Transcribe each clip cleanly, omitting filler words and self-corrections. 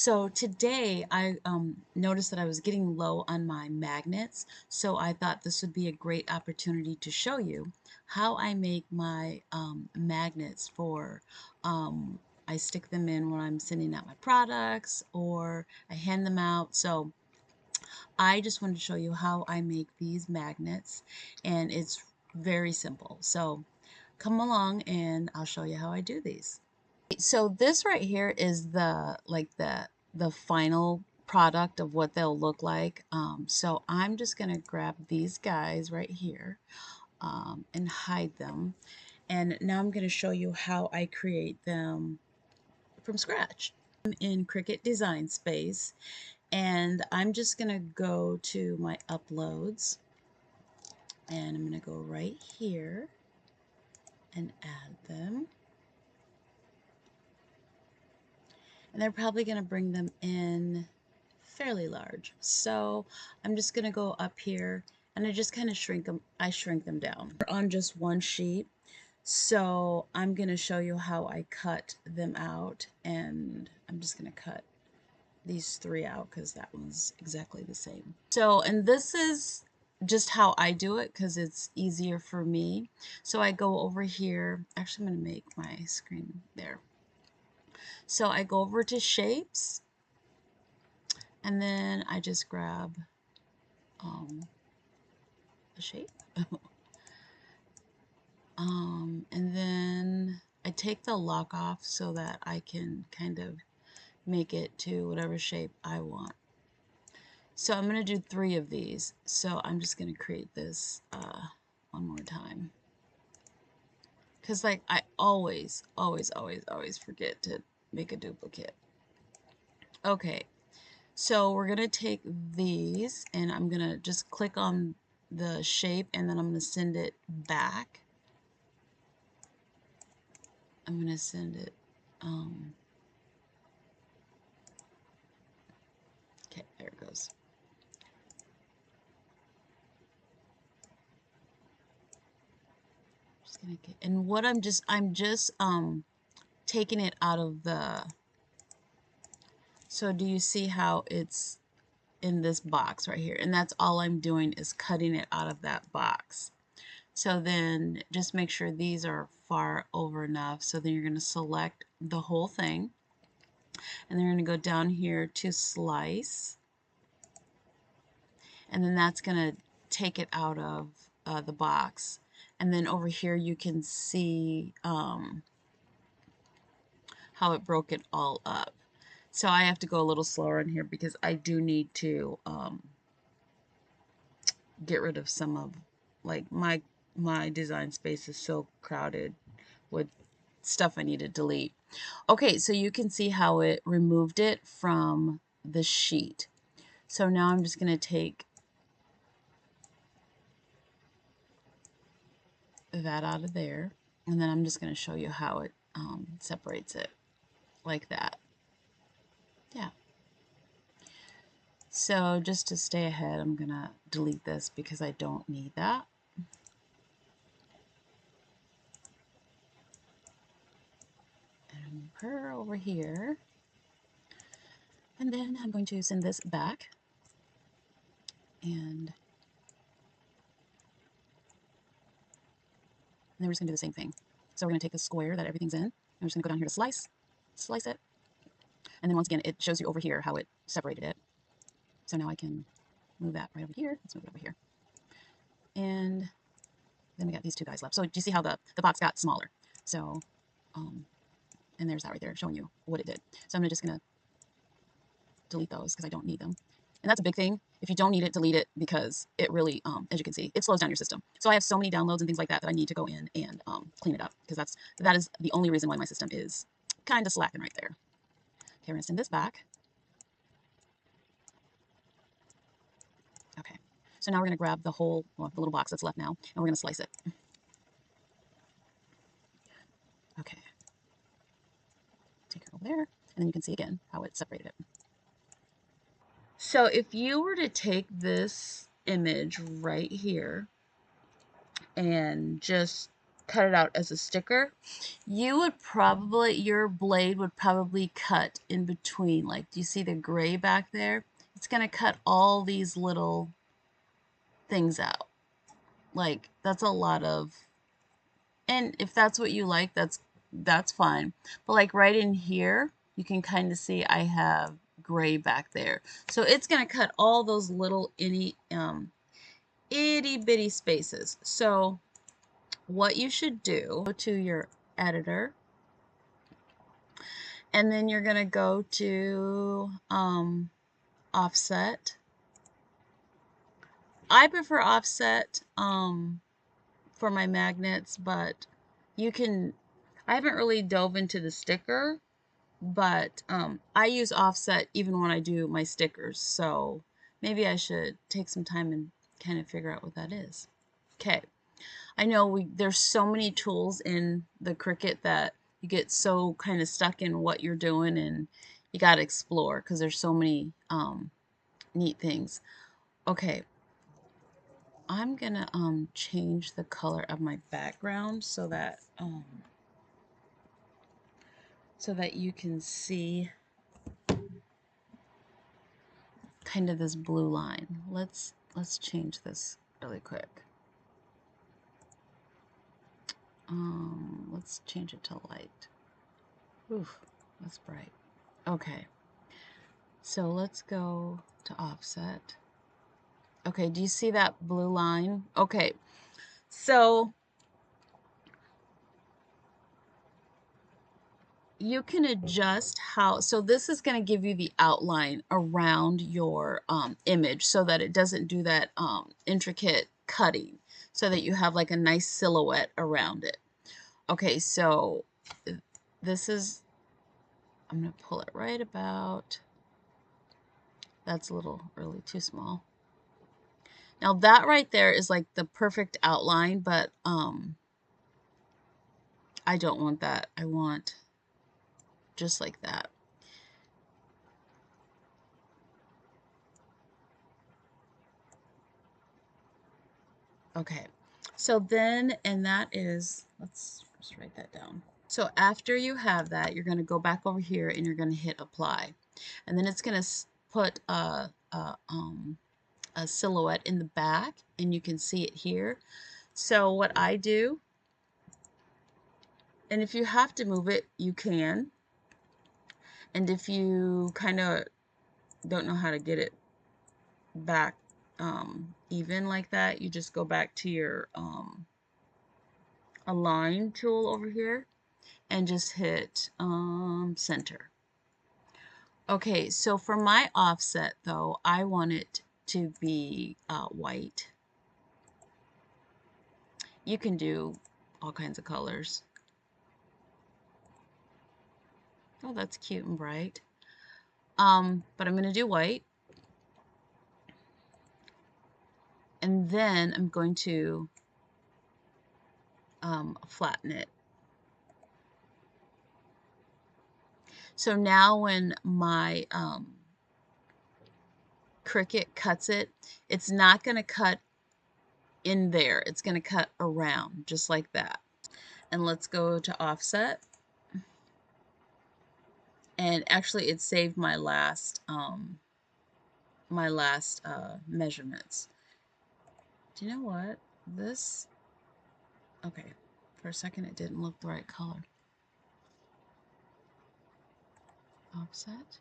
So today I noticed that I was getting low on my magnets, so I thought this would be a great opportunity to show you how I make my magnets for I stick them in when I'm sending out my products or I hand them out. So I just wanted to show you how I make these magnets, and it's very simple. So come along and I'll show you how I do these. So this right here is the final product of what they'll look like. So I'm just going to grab these guys right here and hide them. And now I'm going to show you how I create them from scratch. I'm in Cricut Design Space, and I'm just going to go to my uploads, and I'm going to go right here and add them. And they're probably going to bring them in fairly large. So I'm just going to go up here and I just kind of shrink them down. They're on just one sheet. So I'm going to show you how I cut them out, and I'm just going to cut these three out because that one's exactly the same. So, and this is just how I do it because it's easier for me. So I go over here. Actually, I'm going to make my screen there. So I go over to shapes, and then I just grab a shape. And then I take the lock off so that I can kind of make it to whatever shape I want. So I'm going to do 3 of these. So I'm just going to create this one more time. Because like I always forget to make a duplicate. Okay, so we're going to take these and I'm going to just click on the shape and then I'm going to send it back. I'm going to send it, okay, there it goes. Just gonna get, and what I'm just taking it out of the, so do you see how it's in this box right here? And that's all I'm doing is cutting it out of that box. So then just make sure these are far over enough. So then you're going to select the whole thing. And then you're going to go down here to slice. And then that's going to take it out of the box. And then over here you can see how it broke it all up. So I have to go a little slower in here because I do need to get rid of some of, like, my design space is so crowded with stuff I need to delete. Okay, so you can see how it removed it from the sheet. So now I'm just going to take that out of there, and then I'm just going to show you how it separates it like that. Yeah. So just to stay ahead, I'm going to delete this because I don't need that. And move her over here. And then I'm going to send this back. And then we're just going to do the same thing. So we're going to take the square that everything's in. I'm just going to go down here to slice it. And then once again, it shows you over here how it separated it. So now I can move that right over here. Let's move it over here. And then we got these 2 guys left. So do you see how the box got smaller? So, and there's that right there showing you what it did. So I'm just going to delete those because I don't need them. And that's a big thing. If you don't need it, delete it, because it really, as you can see, it slows down your system. So I have so many downloads and things like that that I need to go in and clean it up, because that is the only reason why my system is kind of slacking right there. Okay, we're going to send this back. Okay, so now we're going to grab the whole, well, the little box that's left now, and we're going to slice it. Okay, take it over there, and then you can see again how it separated it. So if you were to take this image right here and just cut it out as a sticker, you would probably, your blade would probably cut in between. Like, do you see the gray back there? It's going to cut all these little things out. Like, that's a lot of, and if that's what you like, that's fine. But like right in here, you can kind of see I have gray back there. So it's going to cut all those little itty bitty spaces. So what you should do, go to your editor, and then you're going to go to offset. I prefer offset for my magnets, but you can, I haven't really dove into the sticker, but I use offset even when I do my stickers, so maybe I should take some time and kind of figure out what that is. Okay, I know there's so many tools in the Cricut that you get so kind of stuck in what you're doing, and you got to explore because there's so many neat things. Okay, I'm gonna change the color of my background so that you can see kind of this blue line. Let's change this really quick. Let's change it to light. Oof, that's bright. Okay, so let's go to offset. Okay, do you see that blue line? Okay, so you can adjust how, so this is going to give you the outline around your image so that it doesn't do that intricate cutting, so that you have like a nice silhouette around it. Okay, so this is, I'm going to pull it right about, that's a little really too small. Now that right there is like the perfect outline, but I don't want that. I want just like that. Okay, so then, and that is, let's just write that down. So after you have that, you're going to go back over here and you're going to hit apply. And then it's going to put a silhouette in the back, and you can see it here. So what I do, and if you have to move it, you can. And if you kind of don't know how to get it back even like that, you just go back to your align tool over here and just hit center. Okay, so for my offset though, I want it to be white. You can do all kinds of colors. Oh, that's cute and bright. But I'm going to do white. And then I'm going to flatten it. So now when my Cricut cuts it, it's not going to cut in there. It's going to cut around just like that. And let's go to offset. And actually it saved my last measurements. Do you know what? This, okay, for a second it didn't look the right color. Offset.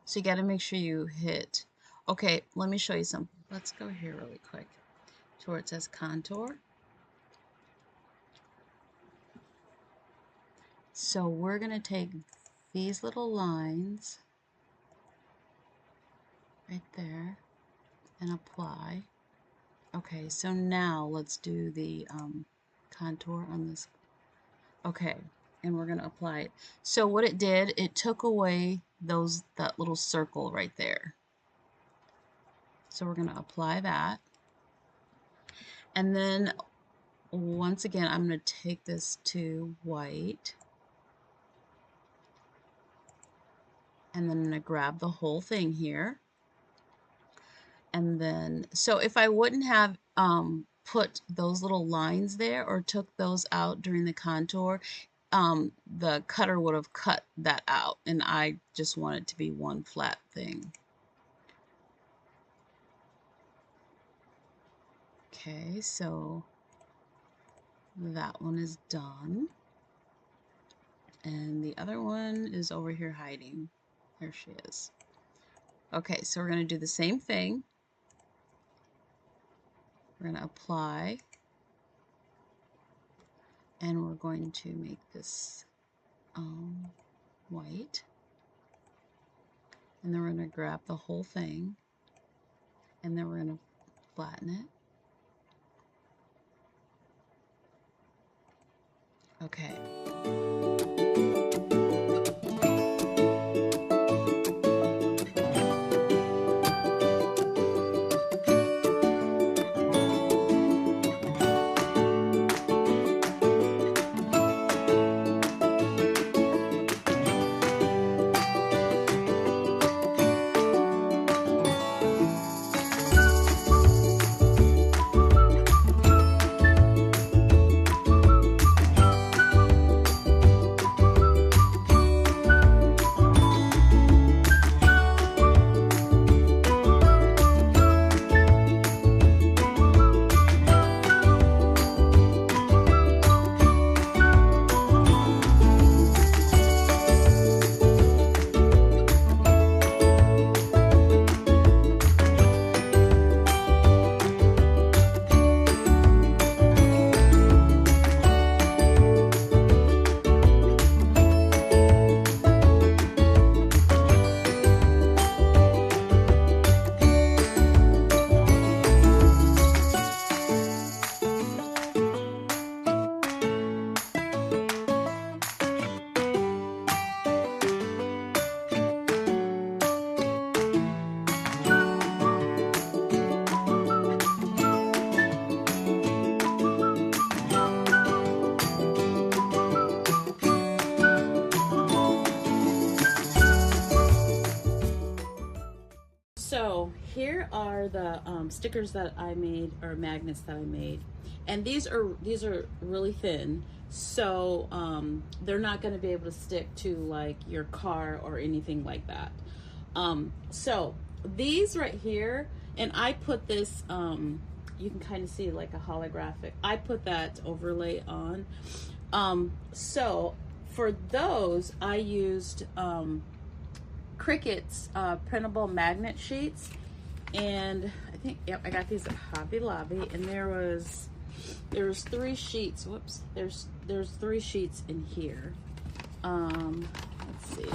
So you got to make sure you hit, okay, let me show you something. Let's go here really quick to where it says contour. So we're going to take these little lines right there and apply. Okay, so now let's do the contour on this. Okay, and we're going to apply it. So what it did, it took away that little circle right there. So we're going to apply that. And then once again, I'm going to take this to white. And then I'm going to grab the whole thing here. And then, so if I wouldn't have put those little lines there or took those out during the contour, the cutter would have cut that out, and I just want it to be one flat thing. Okay, so that one is done. And the other one is over here hiding. There she is. Okay, so we're going to do the same thing. We're going to apply, and we're going to make this white. And then we're going to grab the whole thing, and then we're going to flatten it. Okay. So here are the stickers that I made, or magnets that I made, and these are really thin, so they're not going to be able to stick to like your car or anything like that. So these right here, and I put this, you can kind of see like a holographic, I put that overlay on. So for those I used Cricut's printable magnet sheets, and I think, yep, I got these at Hobby Lobby, and there was 3 sheets. Whoops, there's 3 sheets in here. Let's see,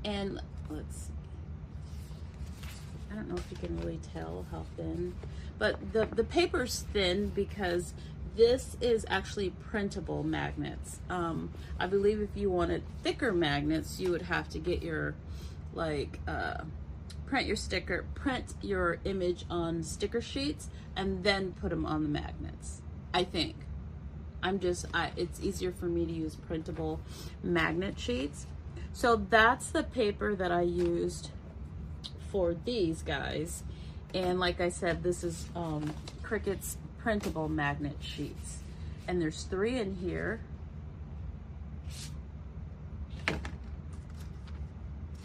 and let's, I don't know if you can really tell how thin, but the paper's thin because this is actually printable magnets. I believe if you wanted thicker magnets, you would have to get your, like, print your image on sticker sheets and then put them on the magnets, I think. It's easier for me to use printable magnet sheets. So that's the paper that I used for these guys. And like I said, this is Cricut's printable magnet sheets, and there's 3 in here.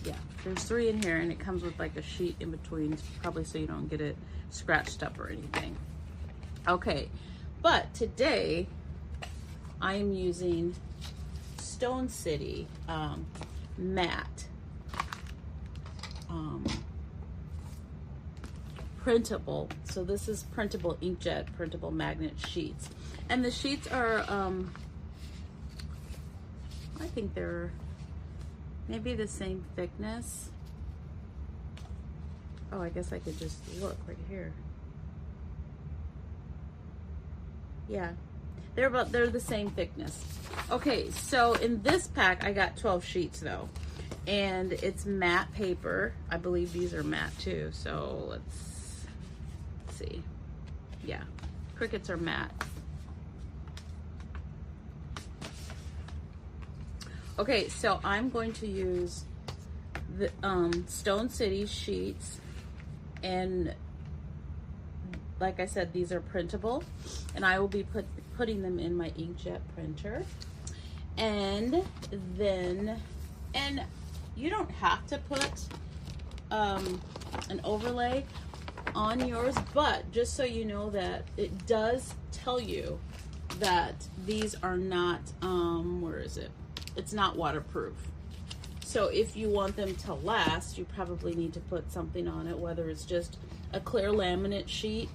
Yeah, there's 3 in here, and it comes with like a sheet in between, probably so you don't get it scratched up or anything. Okay, but today I am using Stone City matte printable. So this is printable inkjet, printable magnet sheets, and the sheets are I think they're maybe the same thickness. Oh, I guess I could just look right here. Yeah, they're the same thickness. Okay, so in this pack I got 12 sheets though, and it's matte paper. I believe these are matte too, so let's see. Yeah, Cricut's are matte. Okay, so I'm going to use the Stone City sheets, and like I said, these are printable, and I will be putting them in my inkjet printer. And then, and you don't have to put an overlay on yours, but just so you know that it does tell you that these are not, where is it? It's not waterproof. So if you want them to last, you probably need to put something on it, whether it's just a clear laminate sheet,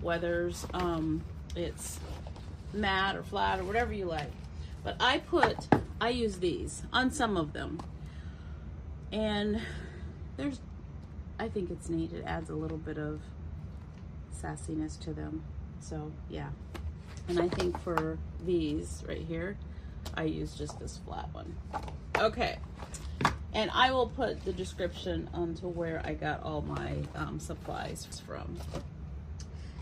whether it's matte or flat or whatever you like. But I use these on some of them. And I think it's neat. It adds a little bit of sassiness to them. So yeah. And I think for these right here, I use just this flat one. Okay. And I will put the description onto where I got all my supplies from.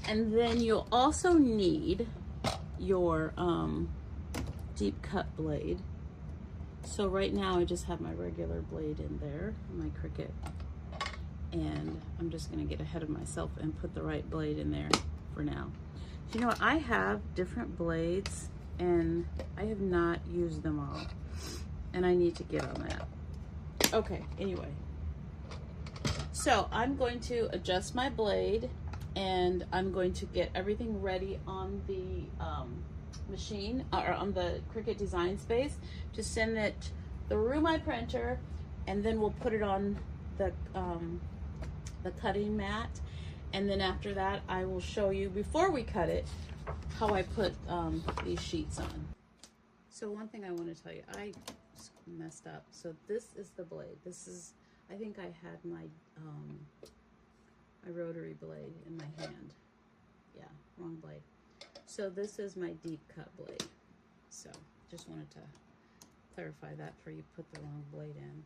And then you'll also need your deep cut blade. So right now I just have my regular blade in there, my Cricut. And I'm just gonna get ahead of myself and put the right blade in there for now. You know what, I have different blades and I have not used them all. And I need to get on that. Okay, anyway. So I'm going to adjust my blade and I'm going to get everything ready on the machine, or on the Cricut Design Space, to send it through my printer, and then we'll put it on the cutting mat. And then after that, I will show you, before we cut it, how I put these sheets on. So one thing I want to tell you, I messed up. So this is the blade. This is, I think I had my my rotary blade in my hand. Yeah, wrong blade. So this is my deep cut blade. So just wanted to clarify that before you put the wrong blade in.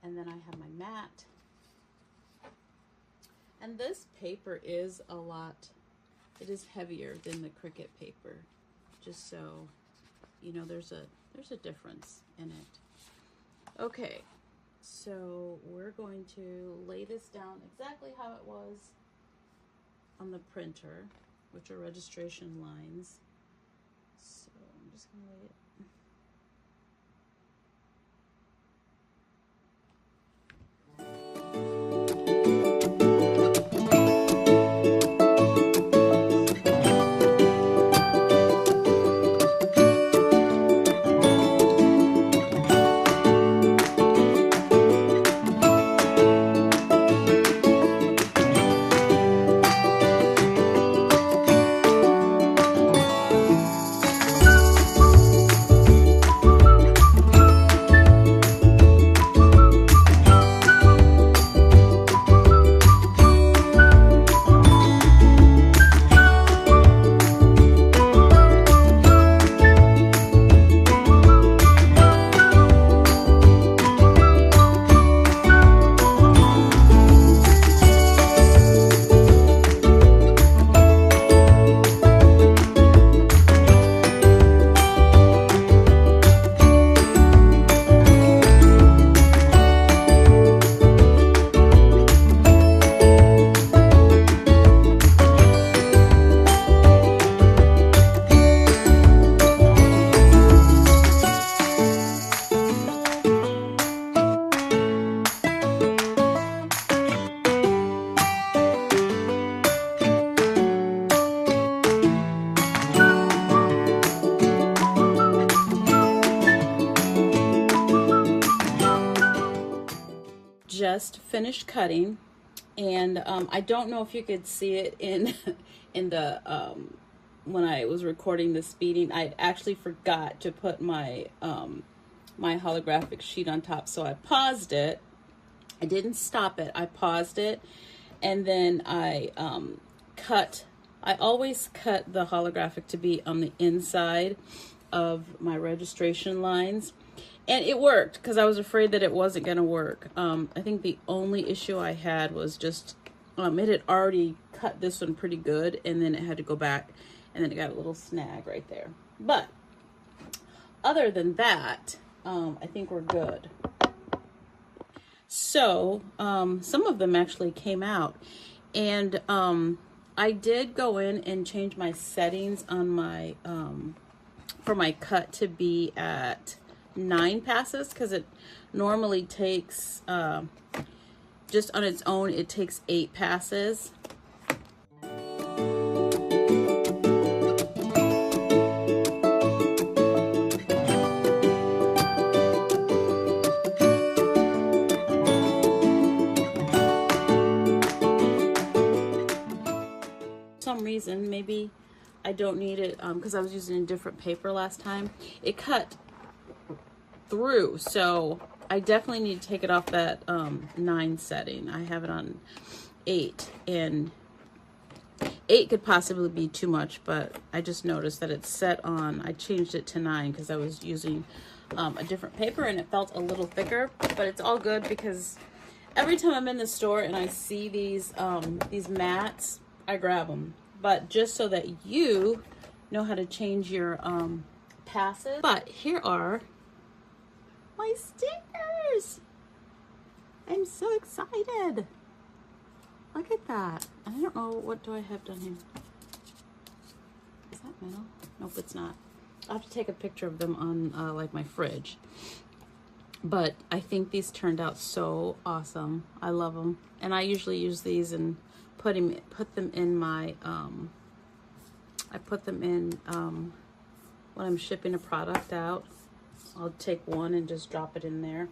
And then I have my mat. And this paper is a lot, it is heavier than the Cricut paper. Just so you know, there's a difference in it. Okay, so we're going to lay this down exactly how it was on the printer, which are registration lines. So I'm just gonna lay it. Just finished cutting, and I don't know if you could see it in the when I was recording the speeding. I actually forgot to put my my holographic sheet on top, so I paused it. I didn't stop it, I paused it, and then I always cut the holographic to be on the inside of my registration lines. And it worked, because I was afraid that it wasn't going to work. I think the only issue I had was just, it had already cut this one pretty good, and then it had to go back, and then it got a little snag right there. But other than that, I think we're good. So some of them actually came out, and I did go in and change my settings on my for my cut to be at 9 passes, because it normally takes just on its own it takes 8 passes. Some reason, maybe I don't need it because I was using a different paper last time, it cut through, so I definitely need to take it off that 9 setting. I have it on 8, and 8 could possibly be too much, but I just noticed that it's set on, I changed it to 9 because I was using a different paper and it felt a little thicker. But it's all good because every time I'm in the store and I see these mats, I grab them. But just so that you know how to change your passes. But here are my stickers. I'm so excited. Look at that. I don't know, what do I have done here? Is that metal? Nope, it's not. I'll have to take a picture of them on like my fridge. But I think these turned out so awesome. I love them. And I usually use these and put them in my I put them in when I'm shipping a product out. I'll take one and just drop it in there.